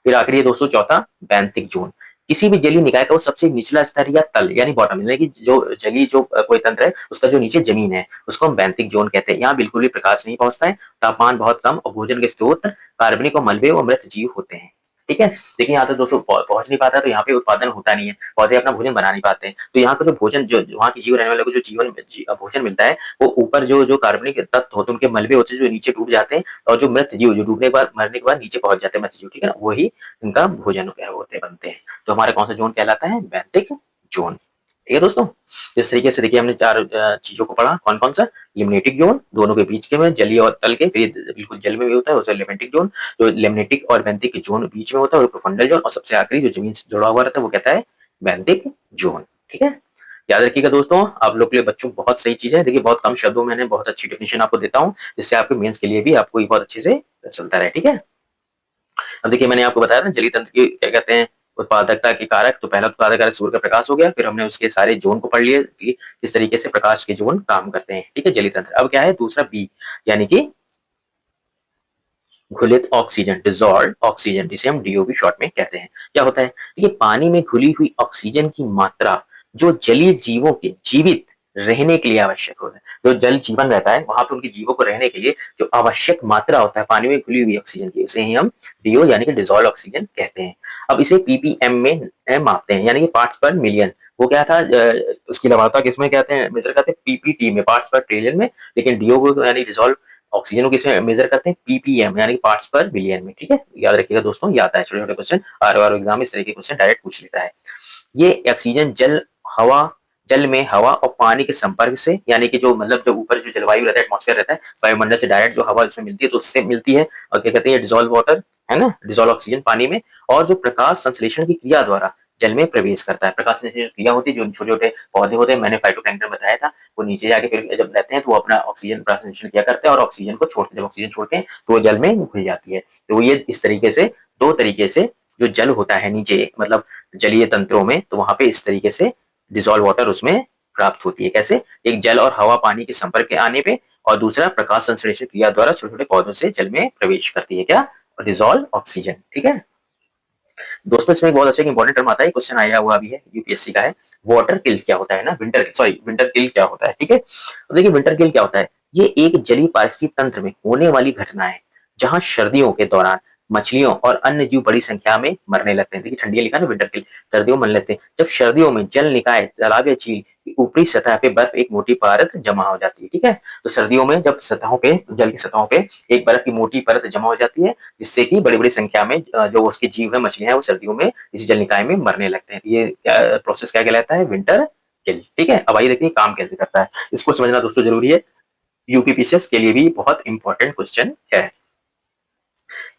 फिर आखिरी है दोस्तों चौथा, बैंथिक जोन। किसी भी जलीय निकाय का वो सबसे निचला स्तर या तल यानी बॉटम, यानी कि जो जलीय जो कोई तंत्र है उसका जो नीचे जमीन है उसको हम बैंथिक जोन कहते हैं। यहाँ बिल्कुल भी प्रकाश नहीं पहुंचता है, तापमान बहुत कम और भोजन के स्रोत कार्बनिक और मलबे और मृत जीव होते हैं। ठीक है, देखिए यहाँ तक दोस्तों पहुंच नहीं पाता, तो यहाँ पे उत्पादन होता नहीं है, पौधे अपना भोजन बना नहीं पाते हैं। तो यहाँ का जो भोजन, जो वहाँ की जीव रहने वाले को जो भोजन मिलता है, वो ऊपर जो जो कार्बनिक तत्व होते हैं, उनके मलबे होते हैं जो नीचे डूब जाते हैं, और जो मृत जीव जो डूबने के बाद मरने के बाद नीचे पहुंच जाते हैं मृत जीव, ठीक है ना, वही इनका भोजन क्या होते बनते हैं। तो हमारा कौन सा जोन कहलाता है? Benthic zone. ठीक है दोस्तों, इस तरीके से देखिए हमने चार चीजों को पढ़ा। कौन कौन सा? लिम्नेटिक जोन, दोनों के बीच के में, जलीय और तल के, फिर बिल्कुल जल में भी होता है उसे लिम्नेटिक जोन, जो लिम्नेटिक और बैंथिक जोन बीच में होता है वो प्रोफंडल जोन, और सबसे आखिरी जो जमीन से जुड़ा हुआ रहता है वो कहता है बैंथिक जोन। ठीक है, याद रखिएगा दोस्तों, आप लोग के लिए बच्चों बहुत सही चीज है। देखिए बहुत कम शब्दों में मैंने बहुत अच्छी डेफिनेशन आपको देता हूँ, जिससे आपके मेंस के लिए भी आपको बहुत अच्छे से चलता रहे। ठीक है, अब देखिए मैंने आपको बताया ना जलीय तंत्र की क्या कहते हैं उत्पादकता के कारक। तो पहला उत्पादक कारक सूर्य का प्रकाश हो गया, फिर हमने उसके सारे जोन को पढ़ लिए कि किस तरीके से प्रकाश के जोन काम करते हैं। ठीक है, जलीय तंत्र। अब क्या है दूसरा बी, यानी कि घुलित ऑक्सीजन, डिजॉल्व ऑक्सीजन, जिसे हम डीओबी शॉर्ट में कहते हैं। क्या होता है? देखिए पानी में घुली हुई ऑक्सीजन की मात्रा जो जलीय जीवों के जीवित रहने के लिए आवश्यक होता है, जो जल जीवन रहता है वहां पर उनके जीवों को रहने के लिए जो आवश्यक मात्रा होता है पानी में घुली हुई ऑक्सीजन की, उसे ही हम डीओ यानी कि डिजॉल्व ऑक्सीजन कहते हैं। अब इसे पीपीएम में मापते हैं, यानी कि पार्ट्स पर मिलियन। वो क्या था उसकी लवाता किसमें कहते हैं मेजर करते हैं? पीपीटी में, पार्ट्स पर ट्रिलियन में। लेकिन डीओ को यानी डिजॉल्व ऑक्सीजन को किसमें मेजर करते हैं? पीपीएम यानी पार्ट्स पर बिलियन में। ठीक है, याद रखिएगा दोस्तों, ये आता है छोटे छोटे क्वेश्चन, आर एग्जाम इस तरह के क्वेश्चन डायरेक्ट पूछ लेता है। ये ऑक्सीजन जल में हवा और पानी के संपर्क से, यानी कि जो मतलब जो ऊपर जो जलवायु रहता है, एटमॉस्फेयर रहता है, वायुमंडल से डायरेक्ट जो हवा उसमें मिलती है तो उससे मिलती है, और क्या कहते हैं डिजॉल्व वाटर, है ना, डिजॉल्व ऑक्सीजन पानी में, और जो प्रकाश संश्लेषण की क्रिया द्वारा जल में प्रवेश करता है। प्रकाश संश्लेषण क्रिया होती है, जो छोटे छोटे पौधे होते हैं, मैंने फाइटोप्लैंक्टन बताया था, वो नीचे जाके फिर जब रहते हैं तो वो अपना ऑक्सीजन प्रकाश संश्लेषण किया करते हैं और ऑक्सीजन को छोड़ते, जब ऑक्सीजन छोड़ते हैं तो वो जल में घुल जाती है। तो ये इस तरीके से दो तरीके से जो जल होता है नीचे मतलब जलीय तंत्रों में, तो वहां पे इस तरीके से डिजॉल्व वाटर उसमें प्राप्त होती है। कैसे? एक जल और हवा पानी के संपर्क के आने पे, और दूसरा प्रकाश संश्लेषण क्रिया द्वारा छोटे छोटे पौधों से जल में प्रवेश करती है, क्या? Dissolve oxygen. ठीक है दोस्तों, इसमें बहुत अच्छा इंपॉर्टेंट टर्म आता है, क्वेश्चन आया हुआ भी है, यूपीएससी का है। वाटर किल क्या होता है ना, विंटर किल क्या होता है? ठीक है, तो देखिए विंटर किल क्या होता है, ये एक जलीय पारिस्थितिक तंत्र में होने वाली घटना है जहां सर्दियों के दौरान मछलियों और अन्य जीव बड़ी संख्या में मरने लगते हैं। देखिए ठंडियाँ लिखा है ना, विंटर किल, सर्दियों में मरने लगते हैं। जब सर्दियों में जल निकाय, तालाब या झील की ऊपरी सतह पे बर्फ एक मोटी परत जमा हो जाती है, ठीक है? तो सर्दियों में जब सतहों पे, जल की सतहों पे एक बर्फ की मोटी परत जमा हो जाती है, जिससे कि बड़ी-बड़ी संख्या में जो उसके जीव है, मछलियाँ हैं, वो सर्दियों में इसी जल निकाय में मरने लगते हैं। ये प्रोसेस क्या कहलाता है? विंटर किल, ठीक है? अब आइए देखिए काम कैसे करता है। इसको समझना दोस्तों ज़रूरी है। यूपीपीसीएस के लिए भी बहुत इंपॉर्टेंट क्वेश्चन है।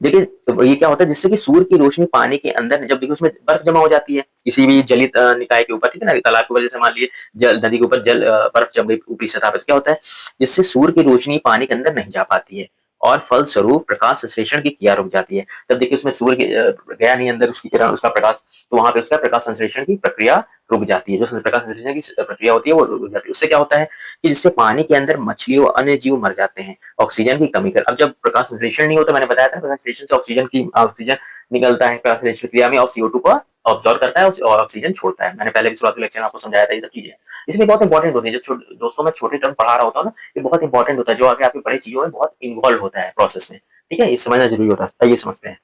देखिए तो ये क्या होता है, जिससे कि सूर्य की रोशनी पानी के अंदर, जब देखिए उसमें बर्फ जमा हो जाती है किसी भी जलित निकाय के ऊपर, ठीक है ना, तालाब की वजह से मान लीजिए जल, नदी के ऊपर बर्फ जम गई ऊपरी सतह पर, तो क्या होता है, जिससे सूर्य की रोशनी पानी के अंदर नहीं जा पाती है और फलस्वरूप प्रकाश संश्लेषण की क्रिया रुक जाती है। तब देखिए उसमें सूर्य गया नहीं अंदर उसकी किरण, उसका प्रकाश, तो वहां पे उसका प्रकाश संश्लेषण की प्रक्रिया रुक जाती है। जो प्रकाश संश्लेषण की प्रक्रिया होती है वो रुक जाती है। उससे क्या होता है कि जिससे पानी के अंदर मछलियों अन्य जीव मर जाते हैं ऑक्सीजन की कमी कर। अब जब प्रकाश संश्लेषण नहीं होता, मैंने बताया था प्रकाश संश्लेषण से ऑक्सीजन निकलता है, प्रकाश संश्लेषण क्रिया में और CO2 को ऑब्जॉर्व करता है और ऑक्सीजन छोड़ता है। मैंने पहले भी शुरुआती लेक्चर में आपको समझाया था ये सब चीजें, इसलिए बहुत इंपॉर्टेंट होती है। जब दोस्तों मैं छोटे टर्म पढ़ा रहा होता हूँ ना, ये बहुत इंपॉर्टेंट होता है, जो आगे आपकी बड़ी चीजों में बहुत इन्वॉल्व होता है प्रोसेस में, ठीक है, ये समझना जरूरी होता है। ये समझते हैं,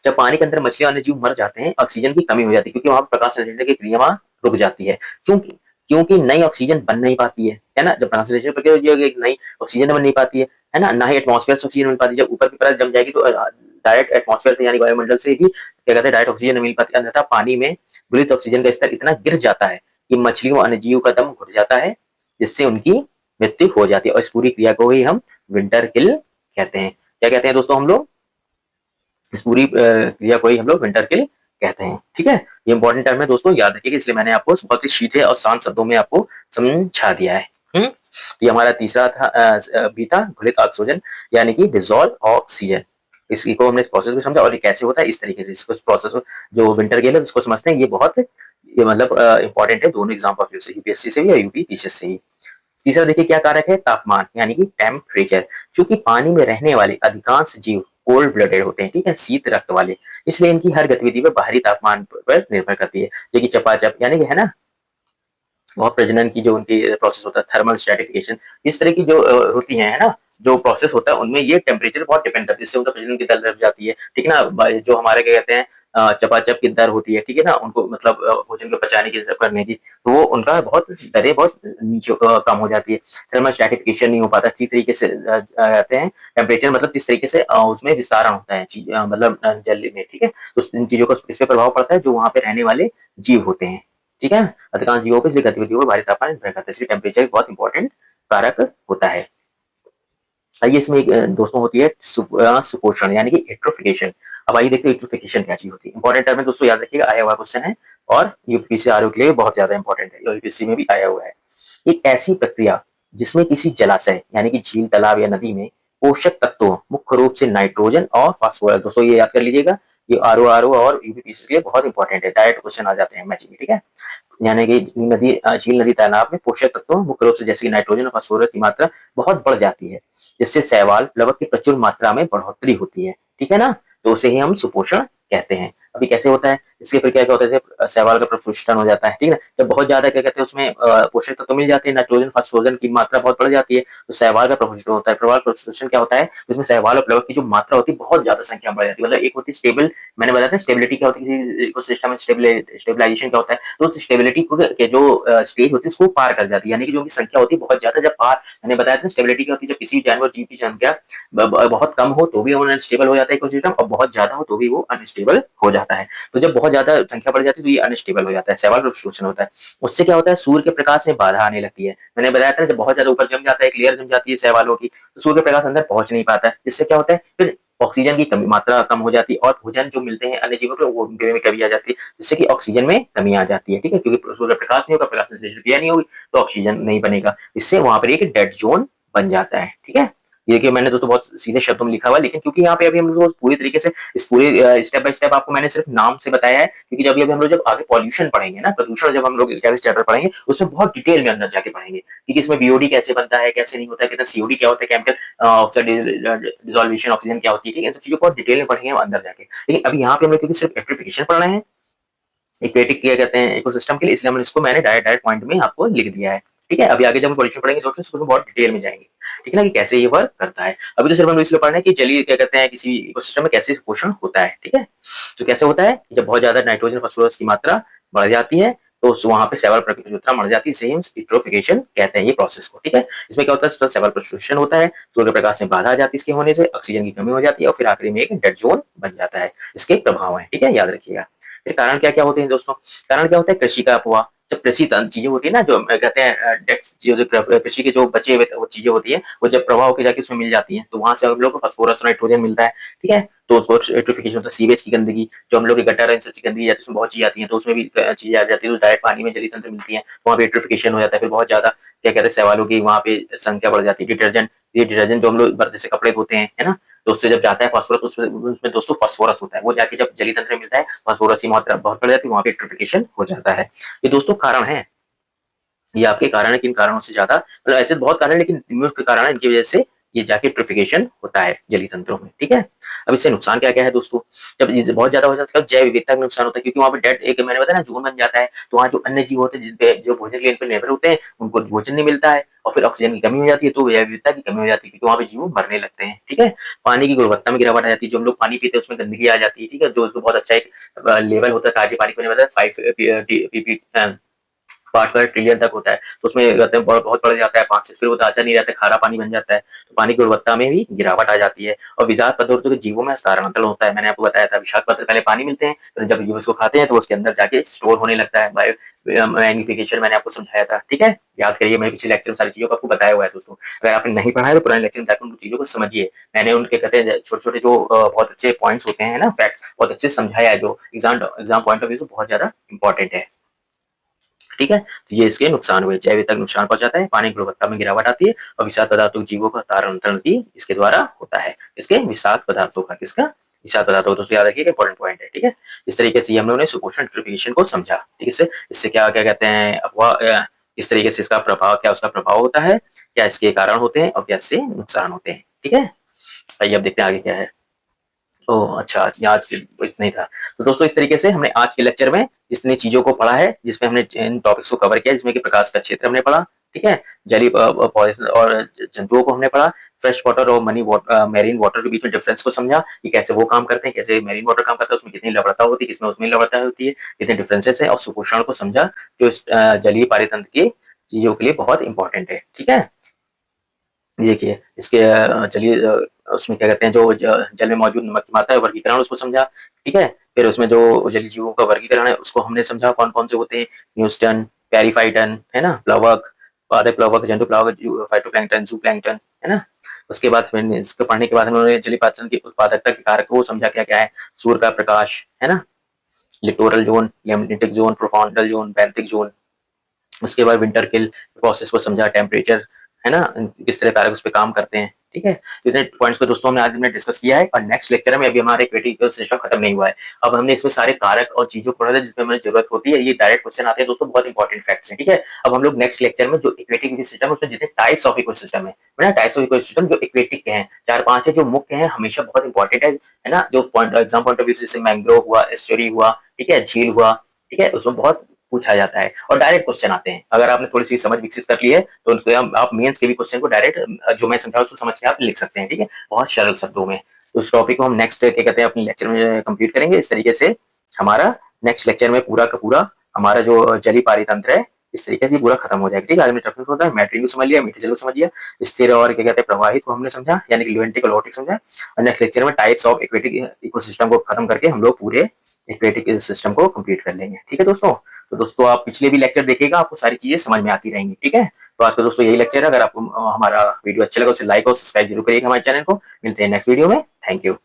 जब पानी के अंदर मछलियां अन्य जीव मर जाते हैं, ऑक्सीजन की कमी हो जाती है, क्योंकि वहां पर प्रकाश संश्लेषण की क्रिया वहां रुक जाती है। क्योंकि क्योंकि नई ऑक्सीजन बन नहीं पाती है ना, जब प्रकाश संश्लेषण प्रक्रिया होती है, एक नई ऑक्सीजन बन नहीं पाती है ना, ना ही एटमॉस्फेयर से ऑक्सीजन मिल पाती है। जब ऊपर की परत जम जाएगी तो डायरेक्ट एटमॉस्फेयर से यानी वायुमंडल से भी क्या कहते हैं डायरेक्ट ऑक्सीजन नहीं मिल पाती, अन्यथा पानी में घुलित ऑक्सीजन का स्तर इतना गिर जाता है कि मछलियों अन्य जीव का दम घुट जाता है, जिससे उनकी मृत्यु हो जाती है। और इस पूरी क्रिया को ही हम विंटर किल कहते हैं। क्या कहते हैं दोस्तों हम लोग? इस पूरी क्रिया को ही हम लोग विंटर किल कहते हैं, ठीक है? ये इंपॉर्टेंट टर्म है दोस्तों, याद रखिएगा, इसलिए मैंने आपको बहुत ही सीधे और शांत शब्दों में आपको समझा दिया है। ये हमारा तीसरा था भी था, घुलित ऑक्सीजन यानी कि डिसॉल्व ऑक्सीजन। इसी को हमने इस प्रोसेस को समझा और ये कैसे होता है, इस तरीके से इसको प्रोसेस जो विंटर किल है इसको समझते हैं। ये बहुत ये मतलब इंपॉर्टेंट है दोनों एग्जाम ऑफ यूपीएससी से भी और यूपीपीसीएस से भी। तीसरा देखिए क्या कारक है, तापमान यानी कि टेम्परेचर। चूंकि पानी में रहने वाले अधिकांश जीव कोल्ड ब्लडेड होते हैं, ठीक है, शीत रक्त वाले, इसलिए इनकी हर गतिविधि में बाहरी तापमान पर निर्भर करती है। जो कि चपाचप यानी कि है ना, और प्रजनन की जो उनकी प्रोसेस होता है, थर्मल स्ट्रेटिफिकेशन, इस तरह की जो होती है ना, जो प्रोसेस होता है उनमें ये टेम्परेचर बहुत डिपेंड करती है, इससे उनका प्रजनन की दर बढ़ जाती है, ठीक है ना। जो हमारे क्या कहते हैं चपाचप की दर होती है, ठीक है ना, उनको मतलब भोजन को पचाने की करने की, तो वो उनका बहुत दरें बहुत नीचे कम हो जाती है। थर्मल स्ट्रेटिफिकेशन नहीं हो पाता ठीक तरीके से, कहते हैं टेम्परेचर मतलब जिस तरीके से उसमें विस्तारण होता है मतलब जल में, ठीक है, तो इन चीजों का इस पे प्रभाव पड़ता है जो वहां पे रहने वाले जीव होते हैं, ठीक है। अधिकांश जीवों पर इसलिए गतिविधियों को भारी तापमान निर्भर करता है, इसलिए टेम्परेचर बहुत इंपॉर्टेंट कारक होता है। आइए इसमें एक दोस्तों होती है सुपोषण यानी कि एट्रोफिकेशन। अब आइए देखते हैं एट्रोफिकेशन क्या चीज होती है। इंपॉर्टेंट टर्म है दोस्तों, याद रखिएगा, आया हुआ क्वेश्चन है और यूपीएससी आरओ के लिए बहुत ज्यादा इंपॉर्टेंट है, यूपीएससी में भी आया हुआ है। एक ऐसी प्रक्रिया जिसमें किसी जलाशय यानी कि झील, तालाब या नदी में पोषक तत्वों, मुख्य रूप से नाइट्रोजन और फास्फोरस, दोस्तों ये याद कर लीजिएगा, ये आरओ और यूपीएससी के लिए बहुत इंपॉर्टेंट है, डायरेक्ट क्वेश्चन आ जाते हैं मैच में, ठीक है। यानी कि झील, नदी, तालाब में पोषक तत्वों मुख्य रूप से जैसे कि नाइट्रोजन और फास्फोरस की मात्रा बहुत बढ़ जाती है, जिससे शैवाल, प्लवक की प्रचुर मात्रा में बढ़ोतरी होती है, ठीक है ना, तो उसे ही हम सुपोषण कहते हैं। अभी कैसे होता है, इसके फिर क्या क्या होता है, शैवाल का प्रपुष्टन हो जाता है, ठीक है ना, जब बहुत ज्यादा क्या कहते हैं उसमें पोषक तत्व मिल जाते हैं, नाइट्रोजन फास्फोरस की मात्रा बहुत बढ़ जाती है, तो शैवाल का प्रपुष्टन होता है। प्रवाल प्रपुष्टन क्या होता है, इसमें शैवाल और प्लवक की जो मात्रा होती है बहुत ज्यादा संख्या बढ़ जाती है, मतलब एक होती है स्टेबल, मैंने बताया था स्टेबिलिटी क्या होती है, किसी इकोसिस्टम में स्टेबलाइजेशन क्या होता है, तो स्टेबिलिटी के जो स्टेज होती है उसको पार कर जाती है, यानी कि जो उनकी संख्या होती है बहुत ज्यादा, जब पार, मैंने बताया था स्टेबिलिटी क्या होती है, जब किसी भी जानवर जीव की संख्या बहुत कम हो तो भी वो अनस्टेबल हो जाता है इकोसिस्टम, और बहुत ज्यादा हो तो भी वो अनस्टेबल हो जाता है। तो जब बहुत ज्यादा संख्या बढ़ जाती है तो ये अनस्टेबल हो जाता है, शैवाल प्रपुष्टन होता है। उससे क्या होता है, सूर्य के प्रकाश में बाधा आने लगती है। मैंने बताया था जब बहुत ज्यादा ऊपर जम जाता है, एक लेयर जम जाती है शैवालों की, तो सूर्य के प्रकाश अंदर पहुंच नहीं पाता है, जिससे क्या होता है फिर ऑक्सीजन की कमी, मात्रा कम हो जाती है, और भोजन जो मिलते हैं अन्य जीवों को वो उनके में कमी आ जाती है, जिससे कि ऑक्सीजन में कमी आ जाती है, ठीक है, क्योंकि सूर्य प्रकाश नहीं होगा, प्रकाश संश्लेषण क्रिया नहीं होगी तो ऑक्सीजन नहीं बनेगा, इससे वहां पर एक डेड जोन बन जाता है, ठीक है। ये देखिए मैंने दोस्तों बहुत सीधे शब्दों में लिखा हुआ है, लेकिन क्योंकि यहाँ पे अभी हम लोग पूरी तरीके से इस पूरे स्टेप बाय स्टेप आपको मैंने सिर्फ नाम से बताया है, क्योंकि जब अभी हम लोग जब आगे पॉल्यूशन पढ़ेंगे ना, प्रदूषण, जब हम लोग इस चैप्टर पढ़ेंगे उसमें बहुत डिटेल में अंदर जाके पढ़ेंगे, क्योंकि इसमें बीओडी कैसे बनता है, कैसे नहीं होता है, कितना सीओडी क्या होता है, केमिकल ऑक्साइड डिसोल्यूशन ऑक्सीजन क्या होती है, ठीक है, इन सब चीजों को बहुत डिटेल में पढ़ेंगे अंदर जाके। लेकिन अभी यहाँ पे हम लोग क्योंकि सिर्फ एप्लीकेशन पढ़ रहे हैं एक्वेटिक क्या कहते हैं इकोसिस्टम के लिए, इसलिए इसको मैंने डायरेक्ट पॉइंट में आपको लिख दिया है, ठीक है, अभी आगे जब हम पॉल्यूशन पढ़ेंगे दोस्तों इसको बहुत डिटेल में जाएंगे, ठीक है ना, कि कैसे ये वर्क करता है। अभी तो सिर्फ हम लोग इसलिए पढ़ रहे हैं कि जलीय क्या कहते हैं किसी इकोसिस्टम में कैसे पोषण होता है, ठीक है। तो कैसे होता है, जब बहुत ज्यादा नाइट्रोजन फास्फोरस की मात्रा बढ़ जाती है तो वहां पे सेवल प्रक्रिया मर जाती है, इसे हम यूट्रोफिकेशन कहते हैं ये प्रोसेस को, ठीक है। इसमें क्या होता है, सेवल प्रसुषण होता है, सूर्य प्रकाश में बाधा आ जाती है इसके होने से, ऑक्सीजन की कमी हो जाती है और फिर आखिरी में एक डेड जोन बन जाता है। इसके प्रभाव है, ठीक है, याद रखिएगा। फिर कारण क्या क्या होते हैं दोस्तों, कारण क्या होता है, कृषि का अपवाह, जब कृषि चीजें होती है ना, जो कहते हैं डेट्स, जो कृषि के जो बचे हुए वो चीजें होती है, वो जब प्रभाव होकर जाके उसमें मिल जाती है तो वहां से हम लोग को फास्फोरस नाइट्रोजन मिलता है, ठीक है। तो उसको यूट्रोफिकेशन होता है। सीवेज की गंदगी, जो हम लोग के गटर की गंदगी जाती है उसमें बहुत चीजें आती है, तो उसमें भी चीजें आ जाती है, तो डायरेक्ट पानी में जलीय तंत्र मिलती है, वहां पे यूट्रोफिकेशन हो जाता है। फिर बहुत ज्यादा क्या कहते हैं सवालों की वहां पे संख्या बढ़ जाती है। डिटर्जेंट, ये डिटर्जेंट जो हम लोग जैसे कपड़े धोते हैं, है ना, तो उससे जब जाता है फास्फोरस, उसमें दोस्तों फास्फोरस होता है, वो जाके जब जलीय तंत्र में मिलता है फास्फोरस की मात्रा बहुत बढ़ जाती है, वहां पे यूट्रोफिकेशन हो जाता है। ये दोस्तों कारण है, ये आपके कारण है, किन कारणों से ज्यादा, मतलब ऐसे बहुत कारण है लेकिन मुख्य कारण है, इनकी वजह से ये जाके यूट्रोफिकेशन होता है जलीय तंत्रों में, ठीक है। अब इससे नुकसान क्या क्या है दोस्तों, जब ये बहुत ज्यादा हो जाता है जैव विविधता का नुकसान होता है, क्योंकि वहां पे डेड, एक मैंने बताया ना, जोन बन जाता है, तो वहाँ जो अन्य जीव होते हैं जिनपे जो भोजन के लिए इन पे निर्भर होते हैं उनको भोजन नहीं मिलता है, और फिर ऑक्सीजन की कमी हो जाती है, तो जैव विविधता की कमी हो जाती है, क्योंकि वहाँ पे जीव मरने लगते हैं, ठीक है। पानी की गुणवत्ता में गिरावट आ जाती है, जो हम लोग पानी पीते हैं उसमें गंदगी आ जाती है, ठीक है, जो उसको बहुत अच्छा एक लेवल होता है ताजे पानी को, बताया 5 पार्ट पर ट्रिलियन तक होता है, तो उसमें कहते हैं बहुत बढ़ जाता है 5 से, फिर वो ताजा नहीं रहता, खारा पानी बन जाता है, तो पानी की गुणवत्ता में भी गिरावट आ जाती है। और विषाक्त पदार्थों के जीवों में स्थानांतरण होता है, मैंने आपको बताया था, विषाक्त पदार्थ पहले पानी मिलते हैं, तो जब जीव इसको खाते हैं तो उसके अंदर जाके स्टोर होने लगता है, बायो मैग्निफिकेशन मैंने आपको समझाया था, ठीक है। याद करिए, मैंने पिछले लेक्चर में सारी चीजों को आपको बताया हुआ है दोस्तों, अगर आपने नहीं पढ़ा है तो पुराने लेक्चर में जाकर उन चीजों को समझिए। मैंने उनके कहते हैं छोटे छोटे जो बहुत अच्छे पॉइंट्स होते हैं ना, फैक्ट्स बहुत अच्छे समझाया है, जो एग्जाम पॉइंट ऑफ व्यू से बहुत ज्यादा इंपॉर्टेंट है, ठीक है। तो ये इसके नुकसान हुए, जैव विविधता नुकसान पहुंचाता है, पानी की गुणवत्ता में गिरावट आती है, और विषाक्त पदार्थों जीवों का स्थानांतरण भी इसके द्वारा होता है, इसके विषाक्त पदार्थों का, किसका, विषाक्त पदार्थों, दोस्तों याद रखिए इंपॉर्टेंट पॉइंट है, ठीक है। इस तरीके से हम लोगों ने सुपोषण यूट्रोफिकेशन को समझा, ठीक है। इससे इससे क्या क्या कहते हैं अफवाह, इस तरीके से इसका प्रभाव, क्या उसका प्रभाव होता है, क्या इसके कारण होते हैं और क्या इससे नुकसान होते हैं, ठीक है। आइए अब देखते हैं आगे क्या है। ओह अच्छा, आज इतना ही था। तो दोस्तों इस तरीके से हमने आज के लेक्चर में इतनी चीजों को पढ़ा है, जिसमें हमने इन टॉपिक्स को कवर किया, जिसमें कि प्रकाश का क्षेत्र हमने पढ़ा, ठीक है, जलीय पौधे और जंतुओं को हमने पढ़ा, फ्रेश वाटर और मैरीन वाटर के बीच में डिफरेंस को समझा कि कैसे वो काम करते हैं, कैसे मैरीन वाटर काम करता है, उसमें कितनी लवणता होती है, किसमें उसमें लवणता होती है, कितने डिफरेंसेस है, और सुपोषण को समझा जो इस जलीय पारितंत्र की चीजों के लिए बहुत इंपॉर्टेंट है, ठीक है। देखिए इसके चलिए उसमें क्या कहते हैं, जो जल में मौजूद नमक की मात्रा है वर्गीकरण उसको समझा, ठीक है। फिर उसमें जो जलीय जीवों का वर्गीकरण है उसको हमने समझा, कौन कौन से होते हैं, न्यूस्टन, पेरिफाइटन, है ना, प्लवक, पादप प्लवक, जंतु प्लवक, फाइटोप्लैंक्टन, जूप्लैंक्टन, है ना। उसके बाद फिर इसको पढ़ने के बाद हमने जलीय पाचन की उत्पादकता के कारक को समझा, क्या क्या है, सूर्य का प्रकाश, है ना, littoral zone, limnetic zone, profundal zone, benthic zone. उसके बाद विंटर किल प्रोसेस को समझा, टेम्परेचर, है ना, किस तरह कारक उस पर काम करते हैं, ठीक है। तो इतने पॉइंट्स को दोस्तों हमने आज हमने डिस्कस किया है, और नेक्स्ट लेक्चर में अभी हमारे क्रिटिकल सिस्टम खत्म नहीं हुआ है, अब हमने इसमें सारे कारक और चीजों को पढ़ा है जिसमें हमें जरूरत होती है, ये डायरेक्ट क्वेश्चन आते हैं दोस्तों, बहुत इंपॉर्टेंट फैक्ट्स हैं, ठीक है। अब हम लोग नेक्स्ट लेक्चर में जो इक्वेटिक सिस्टम है उसमें जितने टाइप्स ऑफ इको सिस्टम है, टाइप्स ऑफ इको सिस्टम जो इक्वेटिक के हैं 4-5 है, जो मुख्य है, हमेशा बहुत इंपॉर्टेंट है ना, जो point exam point of view से, जैसे मैंग्रोव हुआ, एस्चुरी हुआ, ठीक है, झील हुआ, ठीक है, उसमें बहुत पूछा जाता है और डायरेक्ट क्वेश्चन आते हैं। अगर आपने थोड़ी सी समझ विकसित कर ली है तो उसको आप मेंस के भी क्वेश्चन को डायरेक्ट जो मैं समझा उसको समझ के आप लिख सकते हैं, ठीक है, बहुत सरल शब्दों में। तो उस टॉपिक को हम नेक्स्ट क्या कहते हैं अपने लेक्चर में कंप्लीट करेंगे। इस तरीके से हमारा नेक्स्ट लेक्चर में पूरा का पूरा हमारा जो जलीय पारितंत्र है इस तरीके से पूरा खत्म हो जाएगा, ठीक है। आज हमने टॉपिक होता है मैट्रिन को समझ लिया, मीठे जल को समझ लिया, स्थिर और क्या कहते हैं प्रवाहित को हमने समझा, यानी कि ल्यूएंटिक और लोटिक समझा, और नेक्स्ट लेक्चर में टाइप्स ऑफ एक्वेटिक इकोसिस्टम को खत्म करके हम लोग पूरे एक्वेटिक सिस्टम को कंप्लीट कर लेंगे, ठीक है दोस्तों। तो दोस्तों आप पिछले भी लेक्चर देखिएगा, आपको सारी चीजें समझ में आती रहेंगी, ठीक है। तो आज का दोस्तों यही लेक्चर है, अगर आपको हमारा वीडियो अच्छा लगा उसे लाइक और सब्सक्राइब जरूर करिएगा हमारे चैनल को। मिलते हैं नेक्स्ट वीडियो में, थैंक यू।